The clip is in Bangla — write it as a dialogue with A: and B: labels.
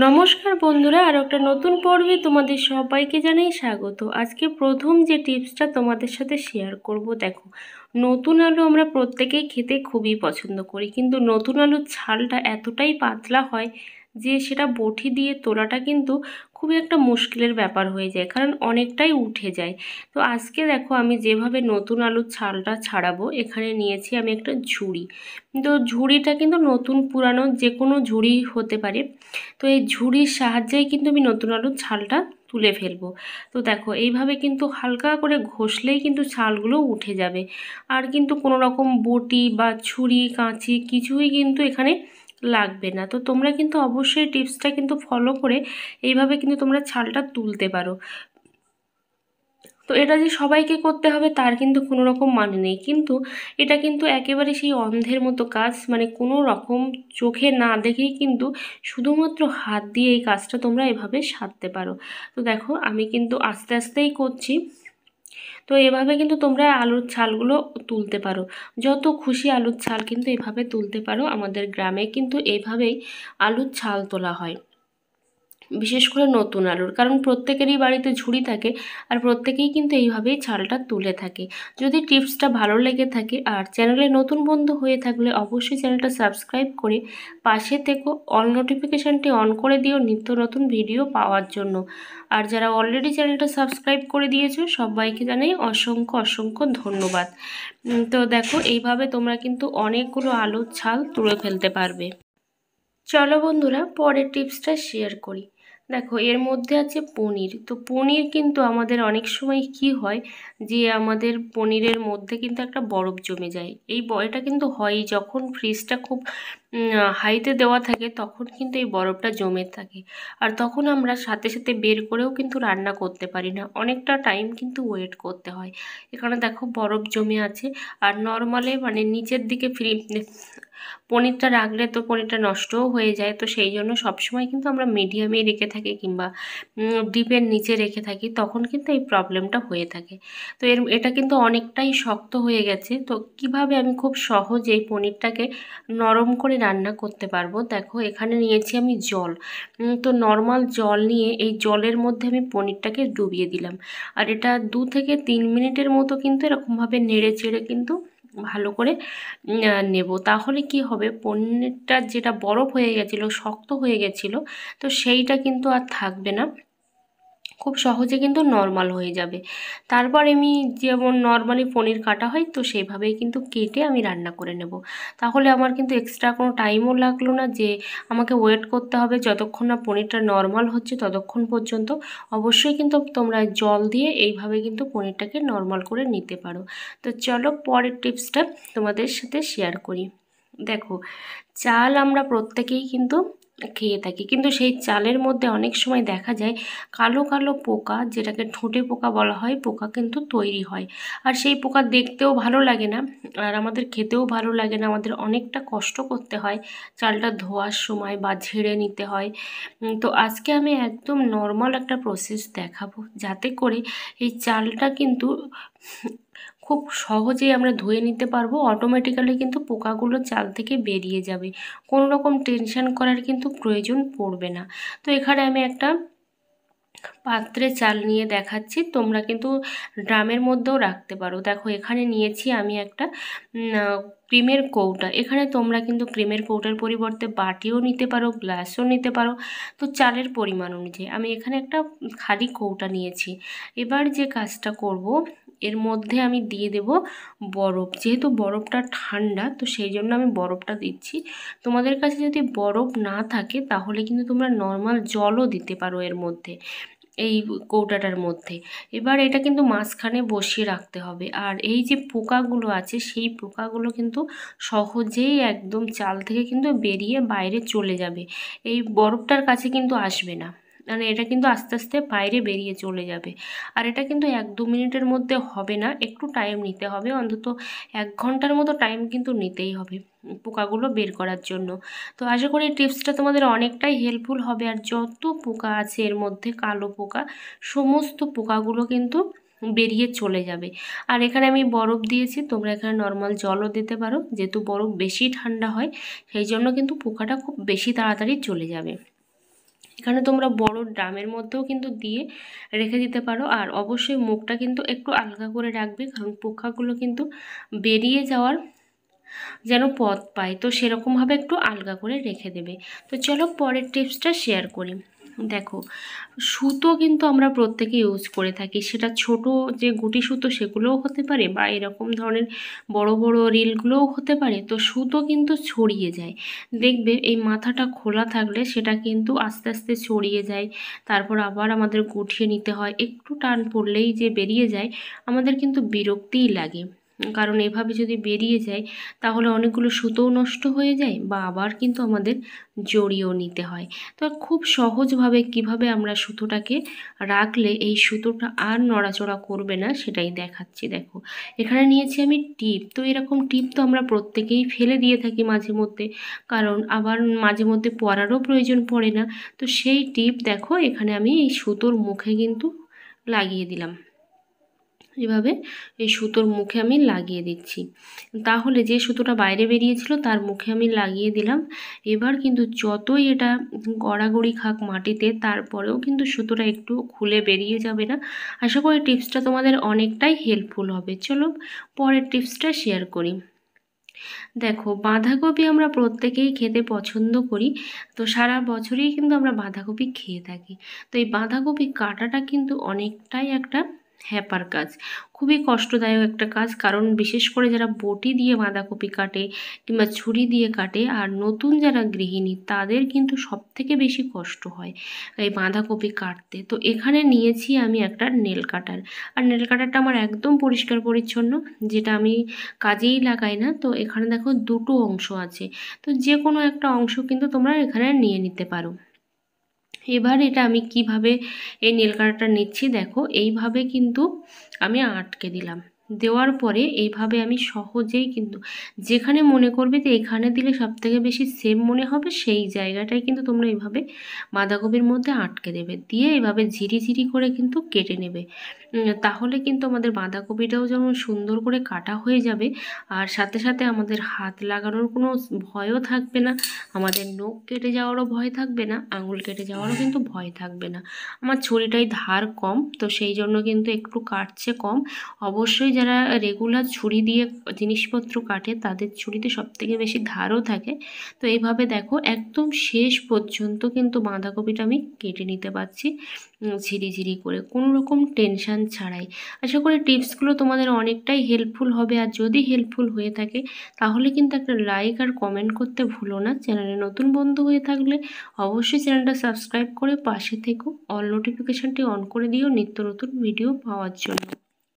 A: নমস্কার বন্ধুরা, আর একটা নতুন পর্বে তোমাদের সবাইকে জানাই স্বাগত। আজকে প্রথম যে টিপসটা তোমাদের সাথে শেয়ার করব, দেখো, নতুন আলু আমরা প্রত্যেকেই খেতে খুবই পছন্দ করি, কিন্তু নতুন আলুর ছালটা এতটাই পাতলা হয় যে সেটা বটি দিয়ে তোলাটা কিন্তু খুবই একটা মুশকিলের ব্যাপার হয়ে যায়, কারণ অনেকটাই উঠে যায়। তো আজকে দেখো, আমি যেভাবে নতুন আলুর ছালটা ছাড়াবো, এখানে নিয়েছি আমি একটা ঝুড়ি। তো ঝুড়িটা কিন্তু নতুন পুরানো যে কোনো ঝুড়ি হতে পারে। তো এই ঝুড়ির সাহায্যেই কিন্তু আমি নতুন আলুর ছালটা তুলে ফেলবো। তো দেখো, এইভাবে কিন্তু হালকা করে ঘষলেই কিন্তু ছালগুলো উঠে যাবে। আর কিন্তু কোনো রকম বটি বা ছুরি কাঁচি কিছুই কিন্তু এখানে লাগবে না। তো তোমরা কিন্তু অবশ্যই টিপসটা কিন্তু ফলো করে এইভাবে কিন্তু তোমরা ছালটা তুলতে পারো। তো এটা যে সবাইকে করতে হবে তার কিন্তু কোনো রকম মানে নেই, কিন্তু এটা কিন্তু একেবারে সেই অন্ধের মতো কাজ, মানে কোনো রকম চোখে না দেখেই কিন্তু শুধুমাত্র হাত দিয়ে এই কাজটা তোমরা এভাবে সারতে পারো। তো দেখো, আমি কিন্তু আস্তে আস্তেই করছি। তো এভাবে কিন্তু তোমরা আলুর ছালগুলো তুলতে পারো, যত খুশি আলুর ছাল কিন্তু এভাবে তুলতে পারো। আমাদের গ্রামে কিন্তু এইভাবেই আলুর ছাল তোলা হয়, বিশেষ করে নতুন আলুর, কারণ প্রত্যেকেরই বাড়িতে ঝুড়ি থাকে আর প্রত্যেকেই কিন্তু এইভাবেই ছালটা তুলে থাকে। যদি টিপসটা ভালো লেগে থাকে আর চ্যানেলে নতুন বন্ধু হয়ে থাকলে অবশ্যই চ্যানেলটা সাবস্ক্রাইব করে পাশে থেকো, অল নোটিফিকেশানটি অন করে দিও নিত্য নতুন ভিডিও পাওয়ার জন্য। আর যারা অলরেডি চ্যানেলটা সাবস্ক্রাইব করে দিয়েছো সবাইকে জানাই অসংখ্য অসংখ্য ধন্যবাদ। তো দেখো, এইভাবে তোমরা কিন্তু অনেকগুলো আলুর ছাল তুলে ফেলতে পারবে। চলো বন্ধুরা, পরের টিপসটা শেয়ার করি। দেখো, এর মধ্যে আছে পনির। তো পনির কিন্তু আমাদের অনেক সময় কি হয় যে আমাদের পনিরের মধ্যে কিন্তু একটা বরফ জমে যায়। এই এটা কিন্তু হয় যখন ফ্রিজটা খুব হাইতে দেওয়া থাকে, তখন কিন্তু এই বরফটা জমে থাকে। আর তখন আমরা সাথে সাথে বের করেও কিন্তু রান্না করতে পারি না, অনেকটা টাইম কিন্তু ওয়েট করতে হয়। এখানে দেখো বরফ জমে আছে। আর নর্মালে মানে নিচের দিকে পনিরটা রাখলে তো পনিরটা নষ্টও হয়ে যায়। তো সেই জন্য সবসময় কিন্তু আমরা মিডিয়ামেই রেখে থাকি, কিংবা ডিপের নিচে রেখে থাকি, তখন কিন্তু এই প্রবলেমটা হয়ে থাকে। তো এটা কিন্তু অনেকটাই শক্ত হয়ে গেছে। তো কিভাবে আমি খুব সহজে এই পনিরটাকে নরম করে রান্না করতে পারবো, দেখো, এখানে নিয়েছি আমি জল। তো নর্মাল জল নিয়ে এই জলের মধ্যে আমি পনিরটাকে ডুবিয়ে দিলাম। আর এটা 2 থেকে 3 মিনিটের মতো কিন্তু এরকমভাবে নেড়ে চেড়ে কিন্তু ভালো করে নেব। তাহলে কি হবে, পনিরটা যেটা বরফ হয়ে গেছিলো, শক্ত হয়ে গেছিলো, তো সেইটা কিন্তু আর থাকবে না, খুব সহজে কিন্তু নর্মাল হয়ে যাবে। তারপর আমি যেমন নর্মালি পনির কাটা হয়, তো সেইভাবেই কিন্তু কেটে আমি রান্না করে নেব। তাহলে আমার কিন্তু এক্সট্রা কোনো টাইমও লাগলো না যে আমাকে ওয়েট করতে হবে যতক্ষণ না পনিরটা নর্মাল হচ্ছে ততক্ষণ পর্যন্ত। অবশ্যই কিন্তু তোমরা জল দিয়ে এইভাবে কিন্তু পনিরটাকে নর্মাল করে নিতে পারো। তো চলো পরের টিপসটা তোমাদের সাথে শেয়ার করি। দেখো, চাল আমরা প্রত্যেকেই কিন্তু খেয়ে থাকি, কিন্তু সেই চালের মধ্যে অনেক সময় দেখা যায় কালো কালো পোকা, যেটাকে ঠোঁটে পোকা বলা হয়, পোকা কিন্তু তৈরি হয়। আর সেই পোকা দেখতেও ভালো লাগে না, আর আমাদের খেতেও ভালো লাগে না। আমাদের অনেকটা কষ্ট করতে হয় চালটা ধোয়ার সময় বা ঝেড়ে নিতে হয়। তো আজকে আমি একদম নর্মাল একটা প্রসেস দেখাবো, যাতে করে এই চালটা কিন্তু খুব সহজেই আমরা ধুয়ে নিতে পারবো। অটোমেটিক্যালি কিন্তু পোকাগুলো চাল থেকে বেরিয়ে যাবে, কোনো রকম টেনশন করার কিন্তু প্রয়োজন পড়বে না। তো এখানে আমি একটা পাত্রে চাল নিয়ে দেখাচ্ছি, তোমরা কিন্তু ড্রামের মধ্যেও রাখতে পারো। দেখো, এখানে নিয়েছি আমি একটা ক্রিমের কৌটা। এখানে তোমরা কিন্তু ক্রিমের কৌটার পরিবর্তে বাটিও নিতে পারো, গ্লাসও নিতে পারো, তো চালের পরিমাণ অনুযায়ী। আমি এখানে একটা খালি কৌটা নিয়েছি। এবার যে কাজটা করব, এর মধ্যে আমি দিয়ে দেব বরফ। যেহেতু বরফটা ঠান্ডা, তো সেই জন্য আমি বরফটা দিচ্ছি। তোমাদের কাছে যদি বরফ না থাকে তাহলে কিন্তু তোমরা নর্মাল জলও দিতে পারো এর মধ্যে, এই কৌটাটার মধ্যে। এবার এটা কিন্তু মাঝখানে বসিয়ে রাখতে হবে। আর এই যে পোকাগুলো আছে, সেই পোকাগুলো কিন্তু সহজেই একদম চাল থেকে কিন্তু বেরিয়ে বাইরে চলে যাবে, এই বরফটার কাছে কিন্তু আসবে না। মানে এটা কিন্তু আস্তে আস্তে বাইরে বেরিয়ে চলে যাবে। আর এটা কিন্তু 1-2 মিনিটের মধ্যে হবে না, একটু টাইম নিতে হবে, অন্তত 1 ঘন্টার মতো টাইম কিন্তু নিতেই হবে পোকাগুলো বের করার জন্য। তো আশা করি এই টিপসটা তোমাদের অনেকটাই হেল্পফুল হবে। আর যত পোকা আছে এর মধ্যে, কালো পোকা, সমস্ত পোকাগুলো কিন্তু বেরিয়ে চলে যাবে। আর এখানে আমি বরফ দিয়েছি, তোমরা এখানে নর্মাল জলও দিতে পারো, যেহেতু বরফ বেশি ঠান্ডা হয় সেই জন্য কিন্তু পোকাটা খুব বেশি তাড়াতাড়ি চলে যাবে। এখানে তোমরা বড় ড্রামের মধ্যেও কিন্তু দিয়ে রেখে দিতে পারো। আর অবশ্যই মুখটা কিন্তু একটু আলগা করে রাখবে, কারণ পোকাগুলো কিন্তু বেরিয়ে যাওয়ার যেন পথ পায়, তো সেরকমভাবে একটু আলগা করে রেখে দেবে। তো চলো পরের টিপসটা শেয়ার করি। দেখো, সুতো কিন্তু আমরা প্রত্যেকে ইউজ করে থাকি, সেটা ছোট যে গুটি সুতো সেগুলোও হতে পারে, বা এরকম ধরনের বড় বড় রিলগুলোও হতে পারে। তো সুতো কিন্তু ছড়িয়ে যায়, দেখবে এই মাথাটা খোলা থাকলে সেটা কিন্তু আস্তে আস্তে ছড়িয়ে যায়, তারপর আবার আমাদের গুটিয়ে নিতে হয়, একটু টান পড়লেই যে বেরিয়ে যায়, আমাদের কিন্তু বিরক্তিই লাগে। কারণ এভাবে যদি বেরিয়ে যায় তাহলে অনেকগুলো সুতোও নষ্ট হয়ে যায়, বা আবার কিন্তু আমাদের জড়িয়েও নিতে হয়। তো খুব সহজভাবে কিভাবে আমরা সুতোটাকে রাখলে এই সুতোটা আর নড়াচড়া করবে না সেটাই দেখাচ্ছি। দেখো, এখানে নিয়েছি আমি টিপ। তো এরকম টিপ তো আমরা প্রত্যেকেই ফেলে দিয়ে থাকি মাঝে মধ্যে, কারণ আবার মাঝে মধ্যে পরারও প্রয়োজন পড়ে না। তো সেই টিপ দেখো এখানে আমি এই সুতোর মুখে কিন্তু লাগিয়ে দিলাম। এভাবে এই সুতোর মুখে আমি লাগিয়ে দিচ্ছি, তাহলে যে সুতোটা বাইরে বেরিয়েছিল তার মুখে আমি লাগিয়ে দিলাম। এবার কিন্তু যতই এটা গড়াগড়ি খাক মাটিতে, তারপরেও কিন্তু সুতোটা একটু খুলে বেরিয়ে যাবে না। আশা করি টিপসটা তোমাদের অনেকটাই হেল্পফুল হবে। চলো পরের টিপসটা শেয়ার করি। দেখো, বাঁধাকপি আমরা প্রত্যেকেই খেতে পছন্দ করি, তো সারা বছরই কিন্তু আমরা বাঁধাকপি খেয়ে থাকি। তো এই বাঁধাকপি কাটাটা কিন্তু অনেকটাই একটা হ্যাপার কাজ, খুবই কষ্টদায়ক একটা কাজ, কারণ বিশেষ করে যারা বটি দিয়ে বাঁধাকপি কাটে কিংবা ছুরি দিয়ে কাটে, আর নতুন যারা গৃহিণী তাদের কিন্তু সব থেকে বেশি কষ্ট হয় এই বাঁধাকপি কাটতে। তো এখানে নিয়েছি আমি একটা নেল কাটার, আর নেল কাটারটা আমার একদম পরিষ্কার পরিচ্ছন্ন, যেটা আমি কাজেই লাগাই না। তো এখানে দেখো দুটো অংশ আছে, তো যে কোনো একটা অংশ কিন্তু তোমরা এখানে নিয়ে নিতে পারো। এবার এটা আমি কিভাবে এই নেল কাটারটা নিচ্ছি, দেখো এইভাবে কিন্তু আমি আটকে দিলাম। দেওয়ার পরে এইভাবে আমি সহজেই কিন্তু যেখানে মনে করবে যে এখানে দিলে সবথেকে বেশি সেফ মনে হবে সেই জায়গাটায় কিন্তু তোমরা এইভাবে বাঁধাকপির মধ্যে আটকে দেবে, দিয়ে এভাবে ঝিরিঝিরি করে কিন্তু কেটে নেবে। তাহলে কিন্তু আমাদের বাঁধাকপিটাও যেমন সুন্দর করে কাটা হয়ে যাবে, আর সাথে সাথে আমাদের হাত লাগানোর কোনো ভয়ও থাকবে না, আমাদের নখ কেটে যাওয়ারও ভয় থাকবে না, আঙুল কেটে যাওয়ারও কিন্তু ভয় থাকবে না। আমার ছুরিটাই ধার কম, তো সেই জন্য কিন্তু একটু কাটছে কম। অবশ্যই যারা রেগুলার ছুরি দিয়ে জিনিসপত্র কাটে তাদের ছুরিতে সবথেকে বেশি ধারও থাকে। তো এইভাবে দেখো একদম শেষ পর্যন্ত কিন্তু বাঁধাকপিটা আমি কেটে নিতে পারছি ঝিরিঝিরি করে, কোনো রকম টেনশান ছাড়াই। আশা করি টিপসগুলো তোমাদের অনেকটাই হেল্পফুল হবে, আর যদি হেল্পফুল হয়ে থাকে তাহলে কিন্তু একটা লাইক আর কমেন্ট করতে ভুলো না। চ্যানেলে নতুন বন্ধু হয়ে থাকলে অবশ্যই চ্যানেলটা সাবস্ক্রাইব করে পাশে থেকো, অল নোটিফিকেশানটি অন করে দিও নিত্য নতুন ভিডিও পাওয়ার জন্য।